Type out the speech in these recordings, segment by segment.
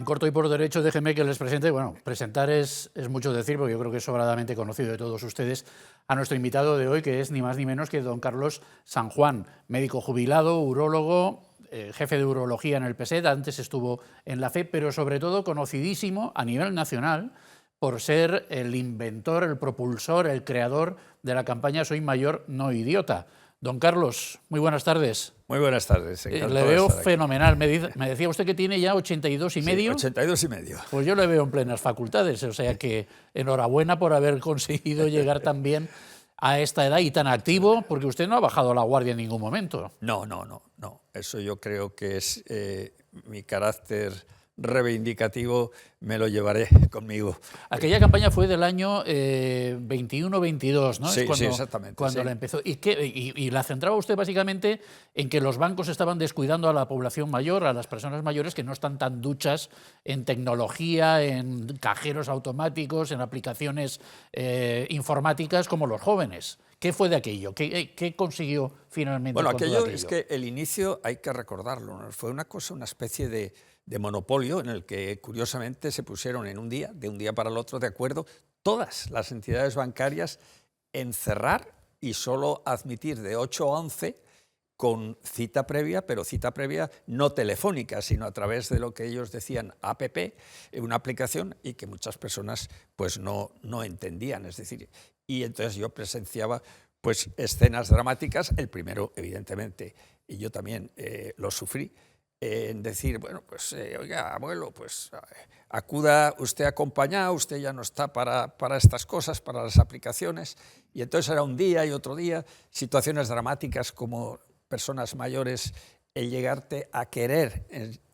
En corto y por derecho, déjenme que les presente, bueno, presentar es mucho decir, porque yo creo que es sobradamente conocido de todos ustedes, a nuestro invitado de hoy, que es ni más ni menos que don Carlos San Juan, médico jubilado, urólogo, jefe de urología en el PSED, antes estuvo en la FE, pero sobre todo conocidísimo a nivel nacional por ser el inventor, el propulsor, el creador de la campaña Soy Mayor, no Idiota. Don Carlos, muy buenas tardes. Muy buenas tardes, encantado Le veo de estar fenomenal. Me decía usted que tiene ya 82 y medio. 82 y medio. Pues yo le veo en plenas facultades, o sea que enhorabuena por haber conseguido llegar también a esta edad y tan activo, porque usted no ha bajado la guardia en ningún momento. No. Eso yo creo que es mi carácter reivindicativo, me lo llevaré conmigo. Aquella campaña fue del año 21-22, ¿no? Sí, Es cuando, sí, exactamente. Cuando sí. la empezó. Y la centraba usted básicamente en que los bancos estaban descuidando a la población mayor, a las personas mayores que no están tan duchas en tecnología, en cajeros automáticos, en aplicaciones informáticas como los jóvenes. ¿Qué fue de aquello? ¿Qué consiguió finalmente? Bueno, con todo aquello aquello? es que el inicio hay que recordarlo, ¿no? Fue una especie de monopolio en el que curiosamente se pusieron de un día para el otro, de acuerdo todas las entidades bancarias en cerrar y solo admitir de 8 a 11 con cita previa, pero cita previa no telefónica, sino a través de lo que ellos decían APP, una aplicación, y que muchas personas pues no entendían. Es decir, y entonces yo presenciaba pues escenas dramáticas. El primero, evidentemente, y yo también lo sufrí, en decir, bueno, pues oiga, abuelo, pues acuda usted acompañado, usted ya no está para estas cosas, para las aplicaciones. Y entonces era un día y otro día, situaciones dramáticas como personas mayores, el llegarte a querer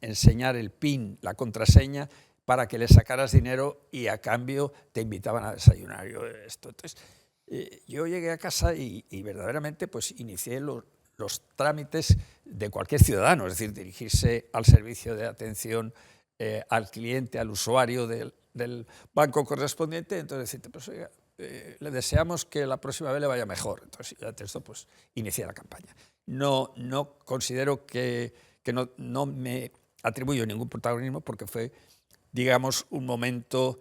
enseñar el PIN, la contraseña, para que le sacaras dinero y a cambio te invitaban a desayunar. Entonces, yo llegué a casa y verdaderamente pues inicié los trámites de cualquier ciudadano, es decir, dirigirse al servicio de atención al cliente, al usuario del banco correspondiente. Entonces decirte, pues oiga, le deseamos que la próxima vez le vaya mejor. Entonces, ante esto, pues inicié la campaña. No considero que no me atribuyo ningún protagonismo, porque fue, digamos, un momento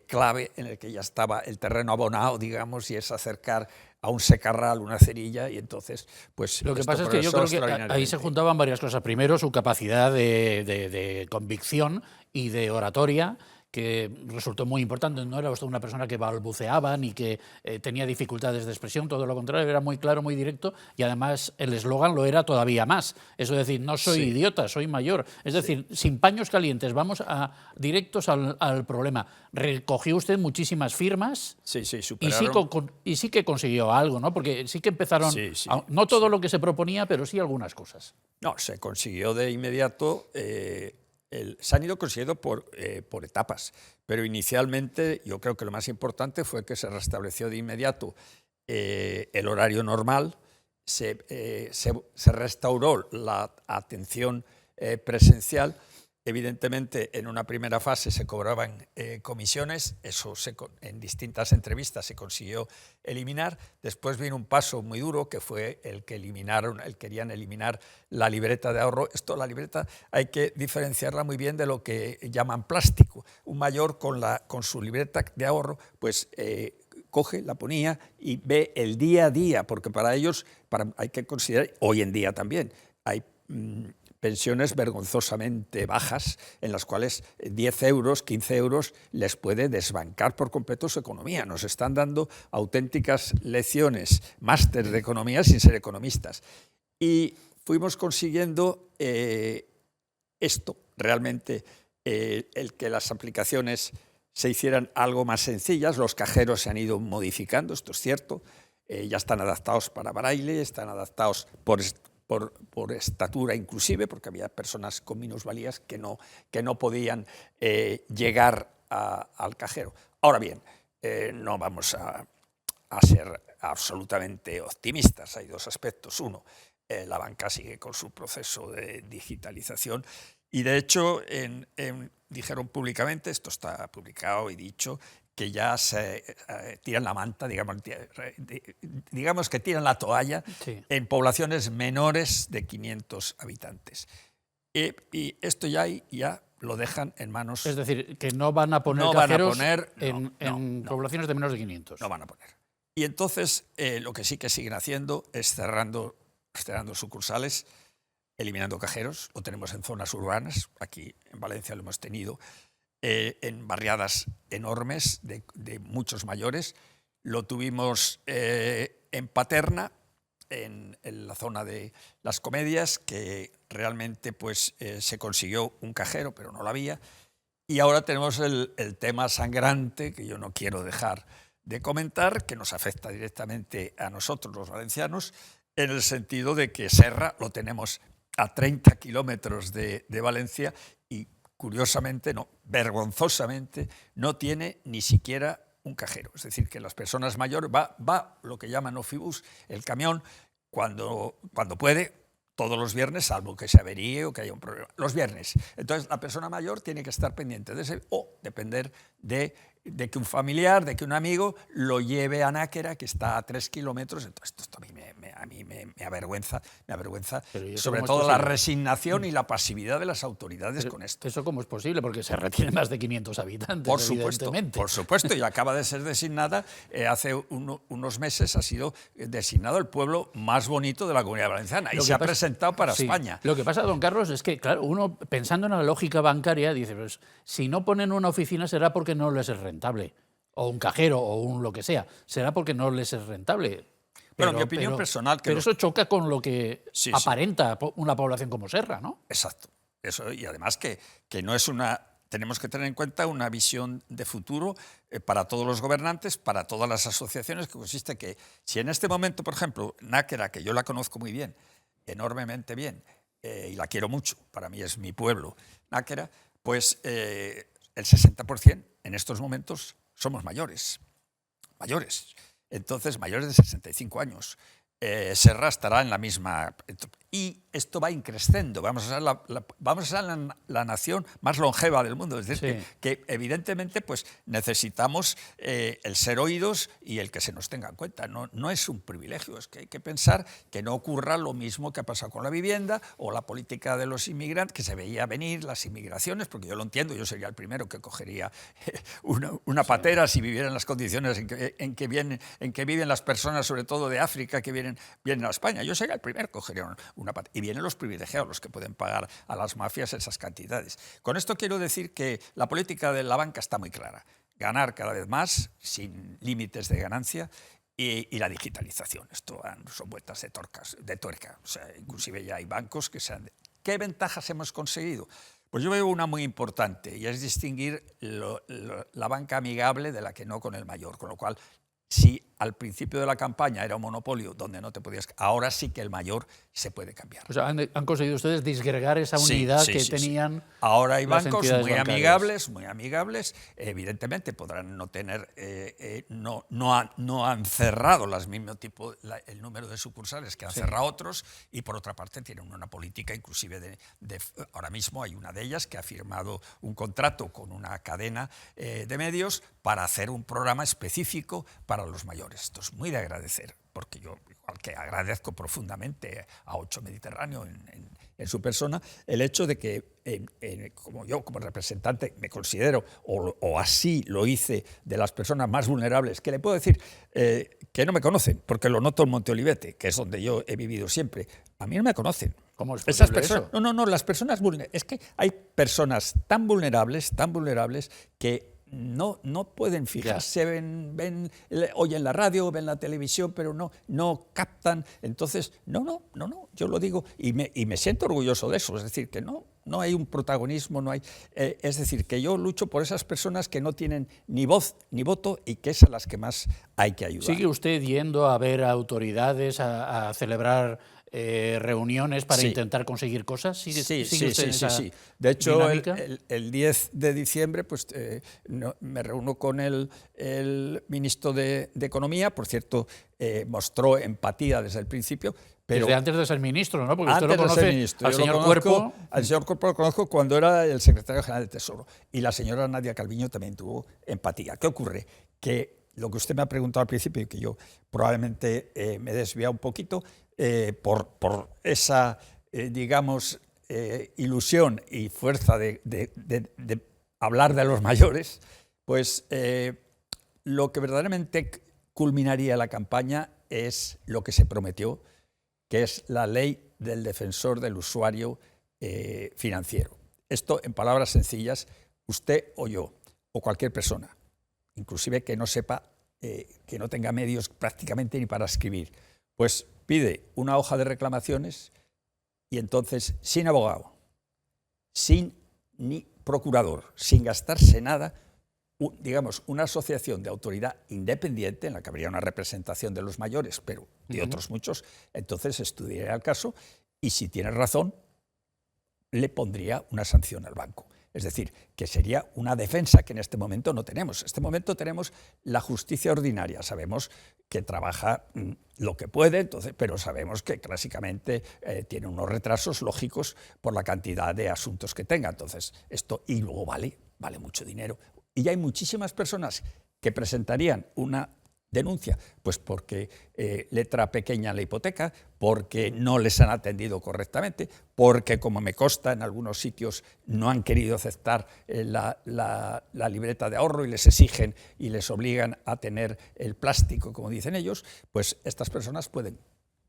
clave en el que ya estaba el terreno abonado, digamos, y es acercar a un secarral, una cerilla, y entonces, pues... Lo que pasa es que yo creo que ahí se juntaban varias cosas. Primero, su capacidad de convicción y de oratoria, que resultó muy importante. No era usted una persona que balbuceaba ni que tenía dificultades de expresión, todo lo contrario, era muy claro, muy directo, y además el eslogan lo era todavía más. Es decir, no soy idiota, soy mayor. Es decir, sin paños calientes, vamos directos al problema. Recogió usted muchísimas firmas y sí que consiguió algo, ¿no? Porque sí que empezaron, no todo lo que se proponía, pero sí algunas cosas. No, se consiguió de inmediato. Se han ido consiguiendo por etapas, pero inicialmente yo creo que lo más importante fue que se restableció de inmediato el horario normal, se restauró la atención presencial. Evidentemente, en una primera fase se cobraban comisiones, eso en distintas entrevistas se consiguió eliminar. Después vino un paso muy duro, que fue el que querían eliminar la libreta de ahorro. La libreta hay que diferenciarla muy bien de lo que llaman plástico. Un mayor con su libreta de ahorro, pues coge, la ponía y ve el día a día, porque para ellos hay que considerar, hoy en día también, hay pensiones vergonzosamente bajas, en las cuales 10 euros, 15 euros les puede desbancar por completo su economía. Nos están dando auténticas lecciones, máster de economía sin ser economistas. Y fuimos consiguiendo esto, realmente, el que las aplicaciones se hicieran algo más sencillas. Los cajeros se han ido modificando, esto es cierto, ya están adaptados para braille, están adaptados por estatura inclusive, porque había personas con minusvalías que no podían llegar al cajero. Ahora bien, no vamos a ser absolutamente optimistas. Hay dos aspectos. Uno, la banca sigue con su proceso de digitalización y, de hecho, dijeron públicamente, esto está publicado y dicho, que ya se tiran la manta, digamos que tiran la toalla en poblaciones menores de 500 habitantes. Y esto ya lo dejan en manos... Es decir, que no van a poner cajeros en poblaciones de menos de 500. No van a poner. Y entonces lo que sí que siguen haciendo es cerrando sucursales, eliminando cajeros. Lo tenemos en zonas urbanas, aquí en Valencia lo hemos tenido, en barriadas enormes de muchos mayores. Lo tuvimos en Paterna, en la zona de las Comedias, que realmente pues, se consiguió un cajero, pero no lo había. Y ahora tenemos el tema sangrante, que yo no quiero dejar de comentar, que nos afecta directamente a nosotros los valencianos, en el sentido de que Serra lo tenemos a 30 kilómetros de Valencia y, curiosamente, no, vergonzosamente, no tiene ni siquiera un cajero. Es decir, que las personas mayores va lo que llaman Ofibus, el camión, cuando puede, todos los viernes, salvo que se averíe o que haya un problema. Los viernes. Entonces, la persona mayor tiene que estar pendiente de ese o depender de que un familiar, de que un amigo lo lleve a Náquera, que está a 3 kilómetros. Entonces, esto a mí me avergüenza, sobre todo la resignación y la pasividad de las autoridades con esto. ¿Eso cómo es posible? Porque se retiene más de 500 habitantes, evidentemente. Por supuesto, y acaba de ser designada, hace unos meses ha sido designado el pueblo más bonito de la Comunidad Valenciana y se ha presentado para España. Lo que pasa, don Carlos, es que, claro, uno pensando en la lógica bancaria dice, pues, si no ponen una oficina será porque no les es rentable, o un cajero, o un lo que sea, será porque no les es rentable. Bueno, mi opinión personal... Pero eso choca con lo que aparenta una población como Serra, ¿no? Exacto. Eso, y además que no es una... Tenemos que tener en cuenta una visión de futuro para todos los gobernantes, para todas las asociaciones, que consiste que si en este momento, por ejemplo, Náquera, que yo la conozco muy bien, enormemente bien, y la quiero mucho, para mí es mi pueblo, Náquera, pues el 60% en estos momentos somos mayores. Entonces, mayores de 65 años. Serra estará en la misma... Y esto va increciendo. Vamos a ser la nación más longeva del mundo. Es decir, que evidentemente pues, necesitamos el ser oídos y el que se nos tenga en cuenta. No es un privilegio, es que hay que pensar que no ocurra lo mismo que ha pasado con la vivienda o la política de los inmigrantes, que se veía venir, las inmigraciones, porque yo lo entiendo, yo sería el primero que cogería una patera si viviera en las condiciones en que viven las personas, sobre todo de África, que vienen a España. Yo sería el primero que cogería una patera. Y vienen los privilegiados, los que pueden pagar a las mafias esas cantidades. Con esto quiero decir que la política de la banca está muy clara. Ganar cada vez más, sin límites de ganancia, y la digitalización. Esto son vueltas de tuerca. O sea, inclusive ya hay bancos que se han... ¿Qué ventajas hemos conseguido? Pues yo veo una muy importante, y es distinguir la banca amigable de la que no con el mayor. Con lo cual, si al principio de la campaña era un monopolio donde no te podías... Ahora sí que el mayor se puede cambiar. O sea, han conseguido ustedes disgregar esa unidad que tenían. Ahora hay bancos muy amigables. Evidentemente podrán no tener... no han cerrado el número de sucursales que han cerrado otros, y por otra parte tienen una política inclusive ahora mismo hay una de ellas que ha firmado un contrato con una cadena de medios para hacer un programa específico para los mayores. Esto es muy de agradecer, porque yo, igual que agradezco profundamente a Ocho Mediterráneo en su persona, el hecho de que, como yo, como representante, me considero, o así lo hice, de las personas más vulnerables, que le puedo decir que no me conocen, porque lo noto en Monte Olivete, que es donde yo he vivido siempre. A mí no me conocen. ¿Cómo es posible eso? No, las personas vulnerables. Es que hay personas tan vulnerables, que no pueden fijarse, oyen la radio, ven la televisión, pero no captan. Entonces, yo lo digo y me siento orgulloso de eso. Es decir, que no hay un protagonismo, no hay. Es decir, que yo lucho por esas personas que no tienen ni voz ni voto y que es a las que más hay que ayudar. ¿Sigue usted yendo a ver a autoridades, a celebrar reuniones para intentar conseguir cosas? ¿Sigue sí. De hecho, el 10 de diciembre pues, me reúno con el ministro de Economía. Por cierto, mostró empatía desde el principio. Pero desde antes de ser ministro, ¿no? Porque usted lo conoce al señor Cuerpo. Al señor Cuerpo lo conozco cuando era el secretario general del Tesoro. Y la señora Nadia Calviño también tuvo empatía. ¿Qué ocurre? Que lo que usted me ha preguntado al principio y que yo probablemente me he desviado un poquito, por esa, digamos, ilusión y fuerza de hablar de los mayores, pues lo que verdaderamente culminaría la campaña es lo que se prometió, que es la ley del defensor del usuario financiero. Esto, en palabras sencillas, usted o yo, o cualquier persona, inclusive que no sepa, que no tenga medios prácticamente ni para escribir, pues pide una hoja de reclamaciones y entonces, sin abogado, sin ni procurador, sin gastarse nada, digamos, una asociación de autoridad independiente en la que habría una representación de los mayores, pero de otros muchos, entonces estudiaría el caso y si tiene razón, le pondría una sanción al banco. Es decir, que sería una defensa que en este momento no tenemos. En este momento tenemos la justicia ordinaria. Sabemos que trabaja lo que puede, entonces, pero sabemos que clásicamente tiene unos retrasos lógicos por la cantidad de asuntos que tenga. Entonces, esto, y luego vale mucho dinero. Y ya hay muchísimas personas que presentarían una denuncia, pues porque letra pequeña en la hipoteca, porque no les han atendido correctamente, porque, como me consta, en algunos sitios no han querido aceptar la libreta de ahorro y les exigen y les obligan a tener el plástico, como dicen ellos, pues estas personas pueden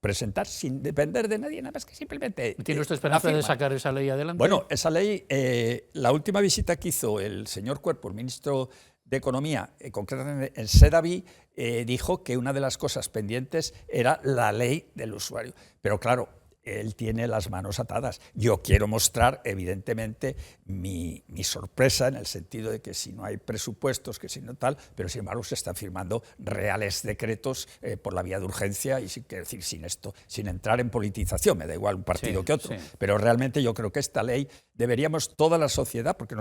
presentar sin depender de nadie, nada más que simplemente... ¿Tiene usted esperanza de sacar esa ley adelante? Bueno, esa ley, la última visita que hizo el señor Cuerpo, el ministro de Economía, concretamente el SEDAVI, dijo que una de las cosas pendientes era la ley del usuario. Pero claro, él tiene las manos atadas. Yo quiero mostrar, evidentemente, mi sorpresa en el sentido de que si no hay presupuestos, que si no tal, pero sin embargo se están firmando reales decretos por la vía de urgencia y quiero decir, sin esto, sin entrar en politización, me da igual un partido que otro, pero realmente yo creo que esta ley deberíamos toda la sociedad, porque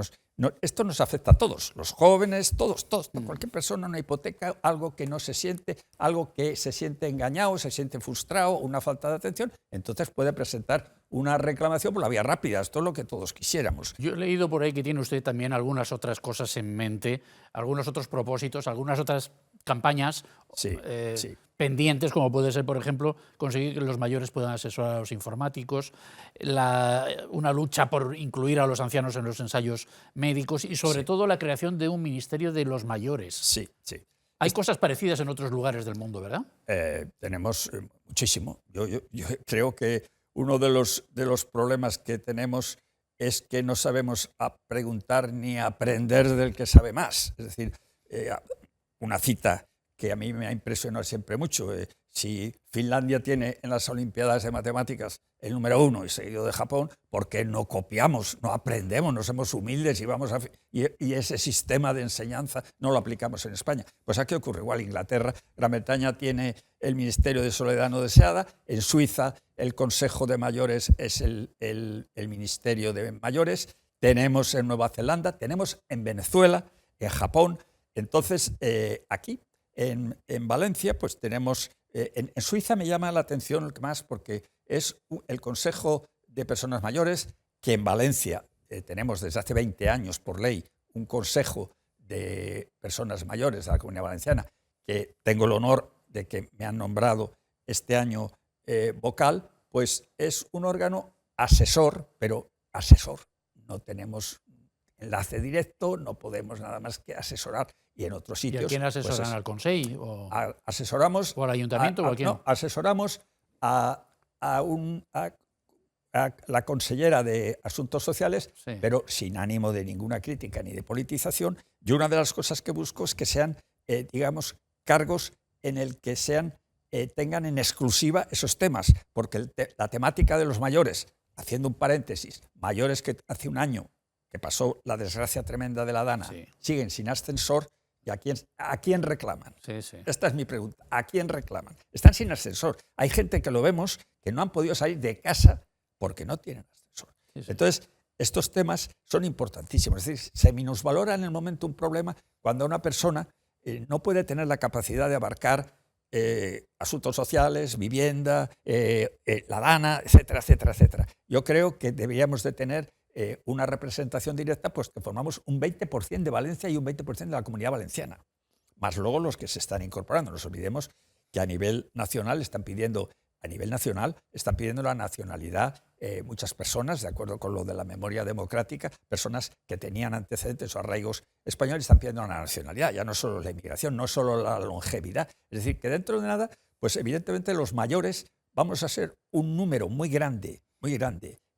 esto nos afecta a todos, los jóvenes, todos, cualquier persona, una hipoteca, algo que no se siente, algo que se siente engañado, se siente frustrado, una falta de atención, entonces puede presentar una reclamación por la vía rápida. Esto es lo que todos quisiéramos. Yo he leído por ahí que tiene usted también algunas otras cosas en mente, algunos otros propósitos, algunas otras campañas pendientes, como puede ser, por ejemplo, conseguir que los mayores puedan asesorar a los informáticos, una lucha por incluir a los ancianos en los ensayos médicos y, sobre todo, la creación de un ministerio de los mayores. Sí. Hay cosas parecidas en otros lugares del mundo, ¿verdad? Tenemos muchísimo. Yo creo que uno de los problemas que tenemos es que no sabemos preguntar ni aprender del que sabe más. Es decir, una cita que a mí me ha impresionado siempre mucho. Si Finlandia tiene en las Olimpiadas de Matemáticas el número 1 y seguido de Japón, ¿por qué no copiamos, no aprendemos, no somos humildes y ese sistema de enseñanza no lo aplicamos en España? Pues aquí ocurre igual. Inglaterra, Gran Bretaña tiene el Ministerio de Soledad No Deseada, en Suiza el Consejo de Mayores es el Ministerio de Mayores, tenemos en Nueva Zelanda, tenemos en Venezuela, en Japón. Entonces, aquí en Valencia, pues tenemos... En Suiza me llama la atención más porque es el Consejo de Personas Mayores, que en Valencia tenemos desde hace 20 años por ley un Consejo de Personas Mayores de la Comunidad Valenciana, que tengo el honor de que me han nombrado este año vocal, pues es un órgano asesor, pero asesor. No tenemos enlace directo, no podemos nada más que asesorar. Y en otros sitios... ¿Y a quién asesoran? Pues ¿al Consejo? Asesoramos... ¿O al Ayuntamiento? ¿O a quién? No, asesoramos a la consellera de Asuntos Sociales, pero sin ánimo de ninguna crítica ni de politización. Y una de las cosas que busco es que sean, digamos, cargos en el que tengan en exclusiva esos temas, porque la temática de los mayores, haciendo un paréntesis, mayores que hace un año que pasó la desgracia tremenda de la Dana, siguen sin ascensor. ¿Y a quién reclaman? Esta es mi pregunta. ¿A quién reclaman? Están sin ascensor. Hay gente que lo vemos que no han podido salir de casa porque no tienen ascensor. Entonces, estos temas son importantísimos. Es decir, se minusvalora en el momento un problema cuando una persona no puede tener la capacidad de abarcar asuntos sociales, vivienda, la Dana, etcétera, etcétera, etcétera. Yo creo que deberíamos de tener una representación directa, pues que formamos un 20% de Valencia y un 20% de la Comunidad Valenciana, más luego los que se están incorporando. No nos olvidemos que a nivel nacional están pidiendo a nivel nacional están pidiendo la nacionalidad muchas personas, de acuerdo con lo de la memoria democrática, personas que tenían antecedentes o arraigos españoles están pidiendo la nacionalidad, ya no solo la inmigración, no solo la longevidad. Es decir, que dentro de nada, pues evidentemente los mayores vamos a ser un número muy grande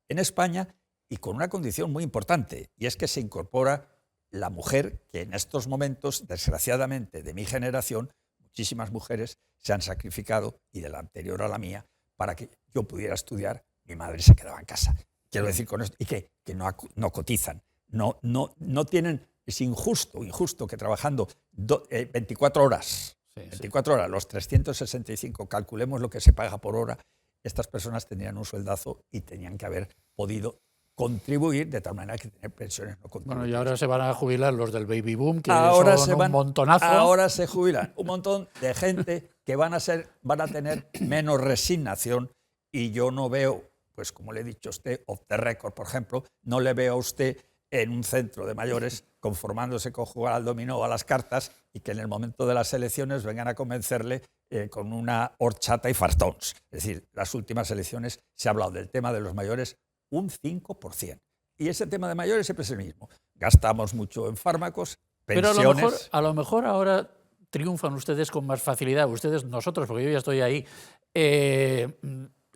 en España y con una condición muy importante, y es que se incorpora la mujer, que en estos momentos, desgraciadamente, de mi generación, muchísimas mujeres se han sacrificado, y de la anterior a la mía, para que yo pudiera estudiar. Mi madre se quedaba en casa. Quiero decir con esto, y que no cotizan, no tienen, es injusto que trabajando 24 horas, 24 horas, los 365, calculemos lo que se paga por hora, estas personas tendrían un sueldazo y tenían que haber podido contribuir de tal manera que tener pensiones no contribuyentes. Bueno, y ahora se van a jubilar los del baby boom, que ahora son un montonazo. Ahora se jubilan un montón de gente que van a tener menos resignación, y yo no veo, pues como le he dicho a usted, off the record, por ejemplo, no le veo a usted en un centro de mayores conformándose con jugar al dominó o a las cartas, y que en el momento de las elecciones vengan a convencerle con una horchata y fartons. Es decir, las últimas elecciones se ha hablado del tema de los mayores un 5%. Y ese tema de mayores siempre es el mismo. Gastamos mucho en fármacos, pensiones... Pero a lo mejor ahora triunfan ustedes con más facilidad, nosotros, porque yo ya estoy ahí.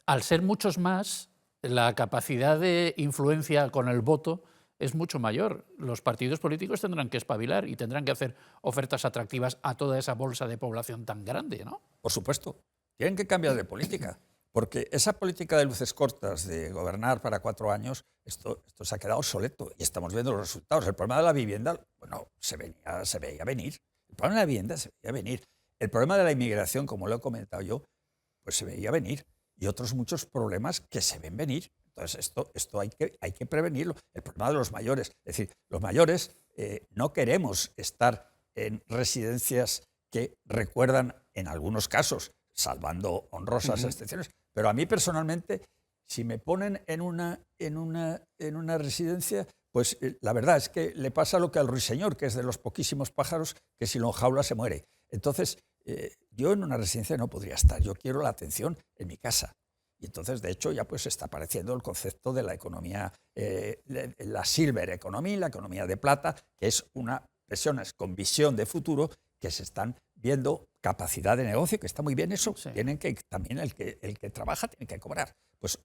Al ser muchos más, la capacidad de influencia con el voto es mucho mayor. Los partidos políticos tendrán que espabilar y tendrán que hacer ofertas atractivas a toda esa bolsa de población tan grande, ¿no? Por supuesto. Tienen que cambiar de política. Porque esa política de luces cortas, de gobernar para 4 años, esto se ha quedado obsoleto y estamos viendo los resultados. El problema de la vivienda, bueno, se veía venir. El problema de la vivienda se veía venir. El problema de la inmigración, como lo he comentado yo, pues se veía venir. Y otros muchos problemas que se ven venir. Entonces, esto hay que prevenirlo. El problema de los mayores. Es decir, los mayores no queremos estar en residencias que recuerdan, en algunos casos, salvando honrosas excepciones, pero a mí personalmente, si me ponen en una residencia, pues la verdad es que le pasa lo que al ruiseñor, que es de los poquísimos pájaros que si lo enjaula se muere. Entonces, yo en una residencia no podría estar, yo quiero la atención en mi casa. Y entonces, de hecho, ya pues está apareciendo el concepto de la economía, la silver economy, la economía de plata, que es una pensiones con visión de futuro, que se están viendo capacidad de negocio, que está muy bien eso. Sí. Tienen que, también el que trabaja tiene que cobrar. Pues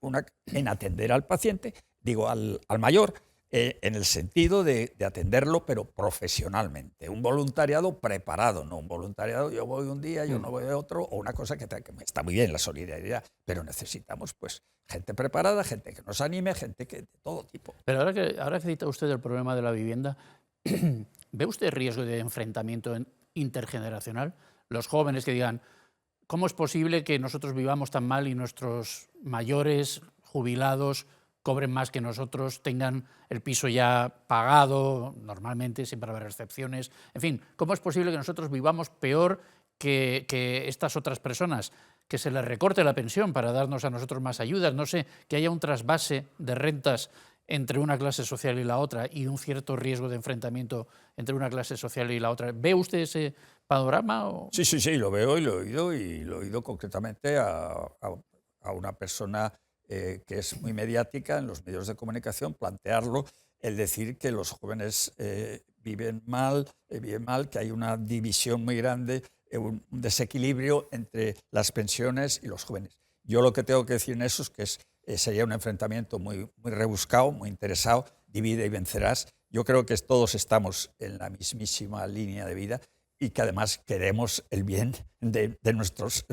en atender al paciente, digo al mayor, en el sentido de atenderlo, pero profesionalmente. Un voluntariado preparado, no un voluntariado, yo voy un día, yo no voy otro, o una cosa que está muy bien, la solidaridad, pero necesitamos pues gente preparada, gente que nos anime, gente que de todo tipo. Pero ahora que cita usted el problema de la vivienda, ¿ve usted riesgo de enfrentamiento intergeneracional? Los jóvenes que digan, ¿cómo es posible que nosotros vivamos tan mal y nuestros mayores, jubilados, cobren más que nosotros, tengan el piso ya pagado, normalmente, siempre habrá excepciones? En fin, ¿cómo es posible que nosotros vivamos peor que estas otras personas? Que se les recorte la pensión para darnos a nosotros más ayudas, no sé, que haya un trasvase de rentas entre una clase social y la otra y un cierto riesgo de enfrentamiento entre una clase social y la otra. ¿Ve usted ese panorama? ¿O? Sí, lo veo y lo he oído concretamente a una persona que es muy mediática en los medios de comunicación, plantearlo, el decir que los jóvenes viven mal, que hay una división muy grande, un desequilibrio entre las pensiones y los jóvenes. Yo lo que tengo que decir en eso es que sería un enfrentamiento muy rebuscado, muy interesado, divide y vencerás. Yo creo que todos estamos en la mismísima línea de vida y que además queremos el bien de nuestros...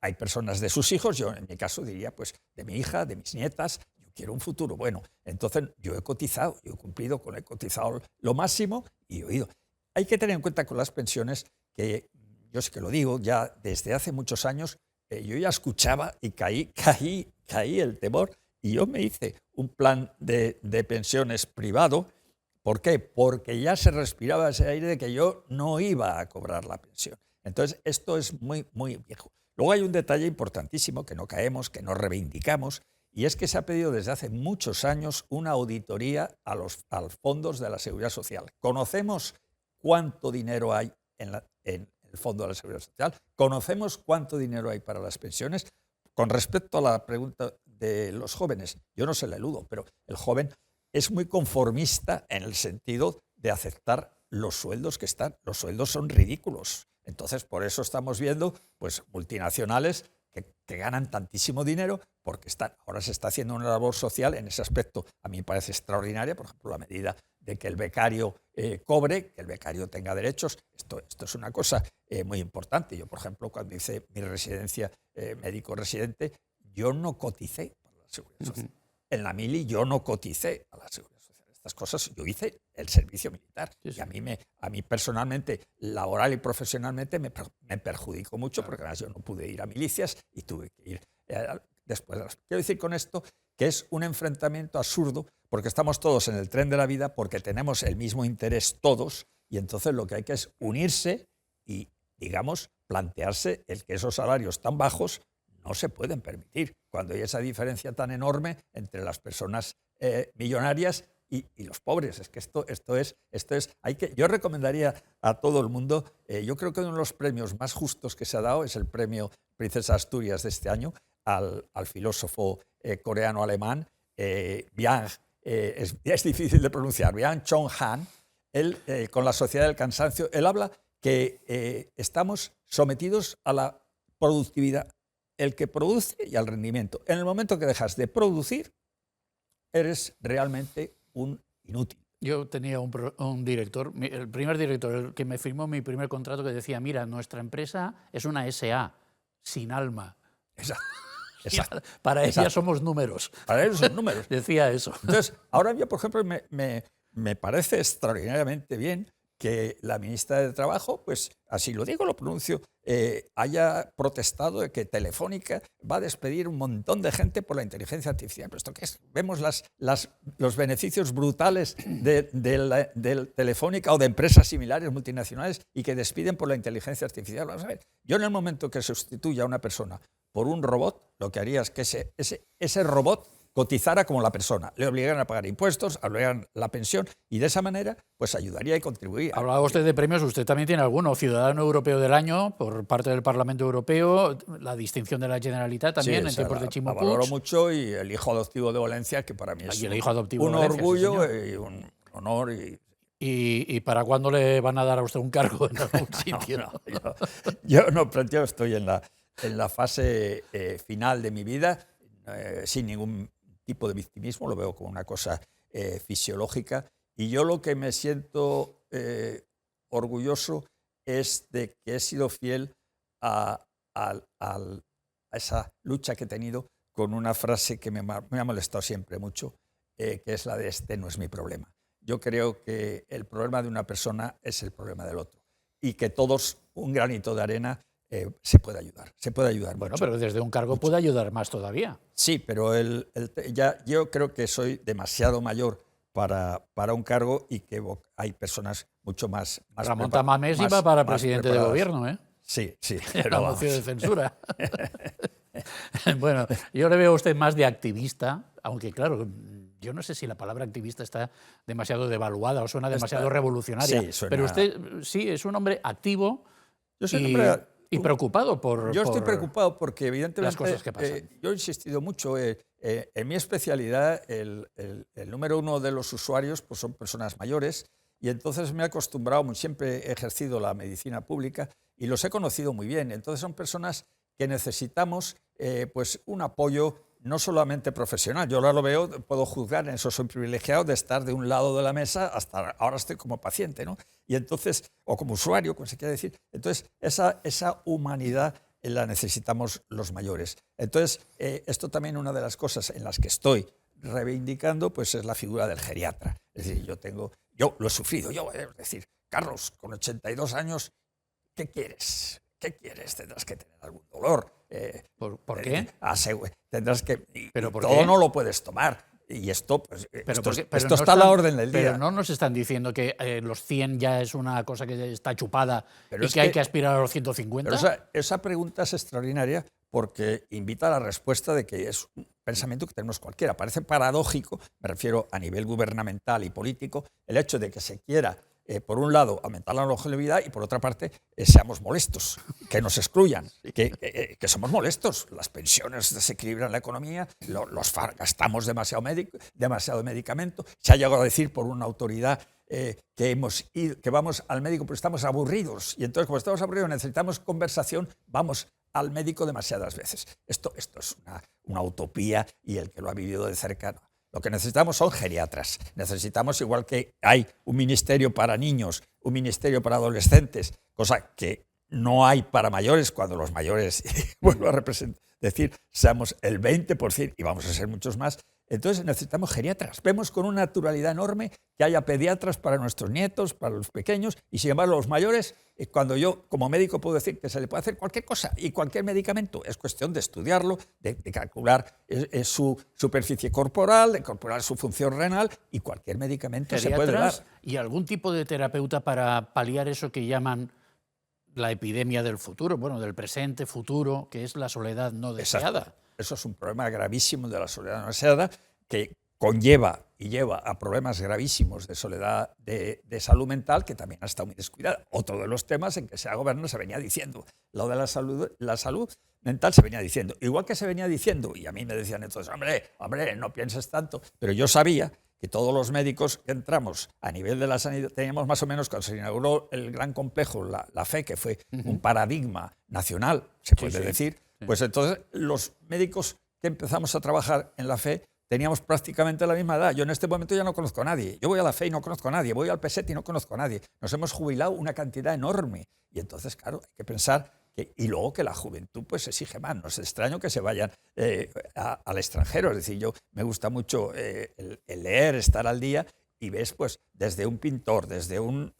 Hay personas de sus hijos, yo en mi caso diría pues de mi hija, de mis nietas, yo quiero un futuro. Bueno, entonces yo he cotizado, yo he cumplido he cotizado lo máximo y he oído. Hay que tener en cuenta con las pensiones que, yo sé que lo digo, ya desde hace muchos años, yo ya escuchaba y caí el temor y yo me hice un plan de pensiones privado. ¿Por qué? Porque ya se respiraba ese aire de que yo no iba a cobrar la pensión. Entonces, esto es muy viejo. Luego hay un detalle importantísimo que no caemos, que no reivindicamos, y es que se ha pedido desde hace muchos años una auditoría a los fondos de la Seguridad Social. ¿Conocemos cuánto dinero hay en el Fondo de la Seguridad Social? ¿Conocemos cuánto dinero hay para las pensiones? con respecto a la pregunta de los jóvenes, yo no se la eludo, pero el joven es muy conformista en el sentido de aceptar los sueldos que están. Los sueldos son ridículos. Entonces, por eso estamos viendo pues, multinacionales que ganan tantísimo dinero porque ahora se está haciendo una labor social en ese aspecto. A mí me parece extraordinaria, por ejemplo, la medida de que el becario cobre, que el becario tenga derechos. Esto es una cosa muy importante. Yo, por ejemplo, cuando hice mi residencia médico residente, yo no coticé para la Seguridad Social. En la mili yo no coticé a la Seguridad Social. Estas cosas yo hice el servicio militar. Sí, sí. Y a mí personalmente, laboral y profesionalmente, me perjudicó mucho, porque además yo no pude ir a milicias y tuve que ir después. Quiero decir con esto que es un enfrentamiento absurdo, porque estamos todos en el tren de la vida, porque tenemos el mismo interés todos, y entonces lo que hay que es unirse y, digamos, plantearse el que esos salarios tan bajos no se pueden permitir, cuando hay esa diferencia tan enorme entre las personas millonarias y los pobres. Es que esto es yo recomendaría a todo el mundo, yo creo que uno de los premios más justos que se ha dado es el premio Princesa Asturias de este año al filósofo coreano-alemán es difícil de pronunciar, Byung-Chul Han. Él, con la sociedad del cansancio, él habla que estamos sometidos a la productividad, el que produce y al rendimiento. En el momento que dejas de producir, eres realmente un inútil. Yo tenía un director, el primer director, el que me firmó mi primer contrato, que decía, mira, nuestra empresa es una SA, sin alma. Exacto. Para ella somos números. Para ellos son números. Decía eso. Entonces, ahora yo, por ejemplo, me parece extraordinariamente bien que la ministra de Trabajo, pues así lo digo, lo pronuncio, haya protestado de que Telefónica va a despedir un montón de gente por la inteligencia artificial. ¿Pero esto qué es? Vemos los beneficios brutales de Telefónica o de empresas similares multinacionales y que despiden por la inteligencia artificial. Vamos a ver, yo en el momento que sustituya a una persona por un robot, lo que haría es que ese robot cotizara como la persona, le obligaran a pagar impuestos, le obligaran la pensión y de esa manera pues ayudaría y contribuiría. Hablaba usted de premios, usted también tiene alguno, Ciudadano Europeo del Año por parte del Parlamento Europeo, la distinción de la Generalitat también, sí, en tiempos de Chimo Puig. La valoro mucho, y el hijo adoptivo de Valencia, que para mí es un orgullo y un honor. ¿Y para cuándo le van a dar a usted un cargo en algún sitio? Yo no planteo, estoy en la fase final de mi vida, sin ningún tipo de victimismo, lo veo como una cosa fisiológica, y yo lo que me siento orgulloso es de que he sido fiel a esa lucha que he tenido con una frase que me ha molestado siempre mucho, que es la de "este no es mi problema". Yo creo que el problema de una persona es el problema del otro, y que todos, un granito de arena, se puede ayudar. Bueno, mucho. Pero desde un cargo puede ayudar más todavía. Sí, pero yo creo que soy demasiado mayor para un cargo, y que hay personas mucho más Ramón Tamames iba para presidente de gobierno, ¿eh? Sí. La moción de censura. Bueno, yo le veo a usted más de activista, aunque claro, yo no sé si la palabra activista está demasiado devaluada o suena demasiado revolucionaria. Sí, suena... Pero usted sí es un hombre activo. Yo soy un hombre... Y preocupado por... Yo estoy preocupado porque evidentemente las cosas que pasan. Yo he insistido mucho, en mi especialidad el número uno de los usuarios pues son personas mayores, y entonces me he acostumbrado, siempre he ejercido la medicina pública y los he conocido muy bien. Entonces son personas que necesitamos pues un apoyo no solamente profesional. Yo ahora lo veo, puedo juzgar, en eso soy privilegiado de estar de un lado de la mesa, hasta ahora estoy como paciente, ¿no? Y entonces, o como usuario, como se quiere decir. Entonces, esa humanidad la necesitamos los mayores. Entonces, esto también, una de las cosas en las que estoy reivindicando, pues es la figura del geriatra. Es decir, yo lo he sufrido, es decir, Carlos, con 82 años, ¿qué quieres? ¿Qué quieres? Tendrás que tener algún dolor. ¿Por qué? Tendrás que... ¿Pero por todo qué? No lo puedes tomar. Y esto, pues, pero esto está a la orden del día. Pero no nos están diciendo que los 100 ya es una cosa que está chupada, pero y que hay que aspirar a los 150. Pero esa pregunta es extraordinaria, porque invita a la respuesta de que es un pensamiento que tenemos cualquiera. Parece paradójico, me refiero a nivel gubernamental y político, el hecho de que se quiera por un lado, aumentar la longevidad y por otra parte, seamos molestos, que nos excluyan, que somos molestos. Las pensiones desequilibran la economía, gastamos demasiado medicamento. Se ha llegado a decir por una autoridad que vamos al médico pero estamos aburridos, y entonces como estamos aburridos necesitamos conversación, vamos al médico demasiadas veces. Esto es una utopía, y el que lo ha vivido de cerca no. Lo que necesitamos son geriatras. Necesitamos, igual que hay un ministerio para niños, un ministerio para adolescentes, cosa que no hay para mayores, cuando los mayores, vuelvo a decir, seamos el 20% y vamos a ser muchos más. Entonces necesitamos geriatras. Vemos con una naturalidad enorme que haya pediatras para nuestros nietos, para los pequeños, y sin embargo los mayores, cuando yo como médico puedo decir que se le puede hacer cualquier cosa y cualquier medicamento, es cuestión de estudiarlo, de calcular su superficie corporal, de calcular su función renal, y cualquier medicamento se puede dar. ¿Y algún tipo de terapeuta para paliar eso que llaman la epidemia del futuro, bueno, del presente, futuro, que es la soledad no deseada? Exacto. Eso es un problema gravísimo de la soledad no deseada, que conlleva y lleva a problemas gravísimos de soledad de salud mental, que también ha estado muy descuidada. Otro de los temas en que se ha gobernado se venía diciendo. Lo de la salud mental se venía diciendo. Igual que se venía diciendo, y a mí me decían entonces, hombre, no pienses tanto, pero yo sabía que todos los médicos que entramos a nivel de la sanidad, teníamos más o menos, cuando se inauguró el gran complejo, la FE, que fue un paradigma nacional, se puede decir, pues entonces los médicos que empezamos a trabajar en la FE teníamos prácticamente la misma edad. Yo en este momento ya no conozco a nadie. Yo voy a la FE y no conozco a nadie. Voy al PSET y no conozco a nadie. Nos hemos jubilado una cantidad enorme. Y entonces, claro, hay que pensar y luego que la juventud pues exige más. No es extraño que se vayan al extranjero. Es decir, yo me gusta mucho el leer, estar al día, y ves pues desde un pintor, desde un...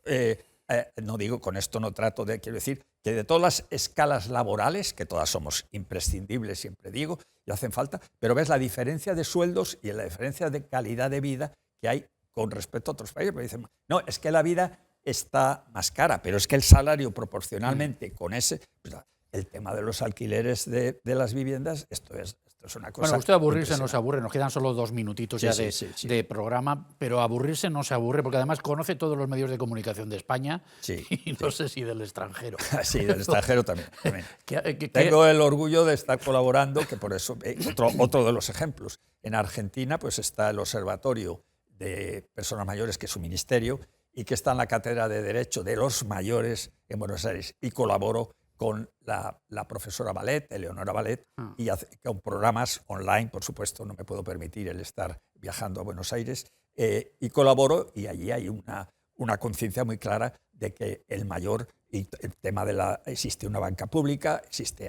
no digo, con esto no trato de, quiero decir, que de todas las escalas laborales, que todas somos imprescindibles, siempre digo, y hacen falta, pero ves la diferencia de sueldos y la diferencia de calidad de vida que hay con respecto a otros países. Porque dicen, no, es que la vida está más cara, pero es que el salario proporcionalmente con ese... Pues, el tema de los alquileres de las viviendas, esto es una cosa... Bueno, usted aburrirse no se aburre, nos quedan solo 2 minutitos de programa, pero aburrirse no se aburre, porque además conoce todos los medios de comunicación de España, y no sé si del extranjero. Sí, del extranjero también. Tengo el orgullo de estar colaborando, que por eso, otro de los ejemplos. En Argentina pues está el Observatorio de Personas Mayores, que es su ministerio, y que está en la Cátedra de Derecho de los Mayores en Buenos Aires, y colaboro con la profesora Ballet, Eleonora Ballet, y con programas online, por supuesto, no me puedo permitir el estar viajando a Buenos Aires, y colaboro, y allí hay una conciencia muy clara de que el mayor, y el tema existe una banca pública,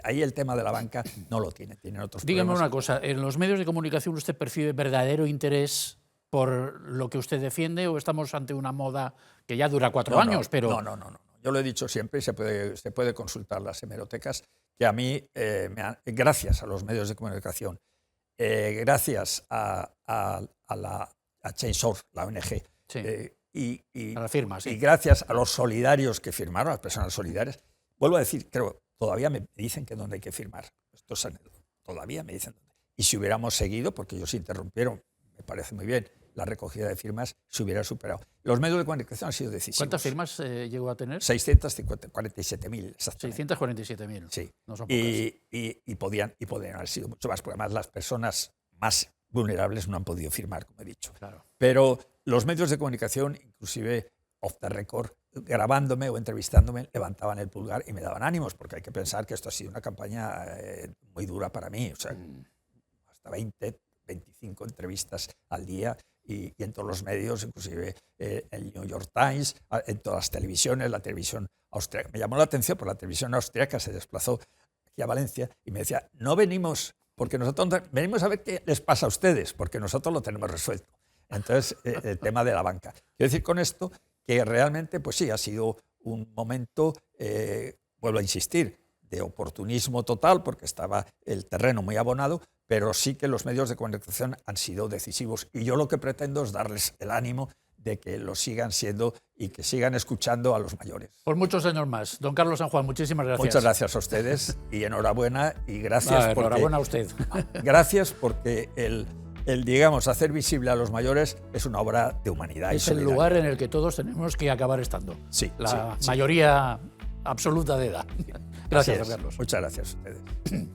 ahí el tema de la banca no lo tienen otros Dígame problemas. una cosa, ¿en los medios de comunicación usted percibe verdadero interés por lo que usted defiende, o estamos ante una moda que ya dura 4 años? Pero... No. Yo lo he dicho siempre, y se puede consultar las hemerotecas, que a mí, gracias a los medios de comunicación, gracias a Change.org, la ONG, a la firma, y gracias a los solidarios que firmaron, a las personas solidarias, vuelvo a decir, creo, todavía me dicen que dónde hay que firmar. Esto es anécdota. Todavía me dicen dónde. Y si hubiéramos seguido, porque ellos interrumpieron, me parece muy bien, la recogida de firmas, se hubiera superado. Los medios de comunicación han sido decisivos. ¿Cuántas firmas llegó a tener? 647.000. 647.000. Sí. No son pocas. Y podían haber sido mucho más, porque además las personas más vulnerables no han podido firmar, como he dicho. Claro. Pero los medios de comunicación, inclusive off the record, grabándome o entrevistándome, levantaban el pulgar y me daban ánimos, porque hay que pensar que esto ha sido una campaña muy dura para mí. O sea, hasta 25 entrevistas al día, y en todos los medios, inclusive el New York Times, en todas las televisiones, la televisión austríaca. Me llamó la atención, porque la televisión austríaca se desplazó aquí a Valencia y me decía, no venimos, porque nosotros venimos a ver qué les pasa a ustedes, porque nosotros lo tenemos resuelto. Entonces, el tema de la banca. Quiero decir con esto que realmente, pues sí, ha sido un momento, vuelvo a insistir, de oportunismo total, porque estaba el terreno muy abonado, pero sí que los medios de comunicación han sido decisivos, y yo lo que pretendo es darles el ánimo de que lo sigan siendo y que sigan escuchando a los mayores. Por muchos años más. Don Carlos San Juan, muchísimas gracias. Muchas gracias a ustedes, y enhorabuena, y gracias enhorabuena a usted. Gracias porque digamos, hacer visible a los mayores es una obra de humanidad. Es el lugar en el que todos tenemos que acabar estando. Sí, la sí. mayoría absoluta de edad. Gracias, Carlos. Muchas gracias a ustedes.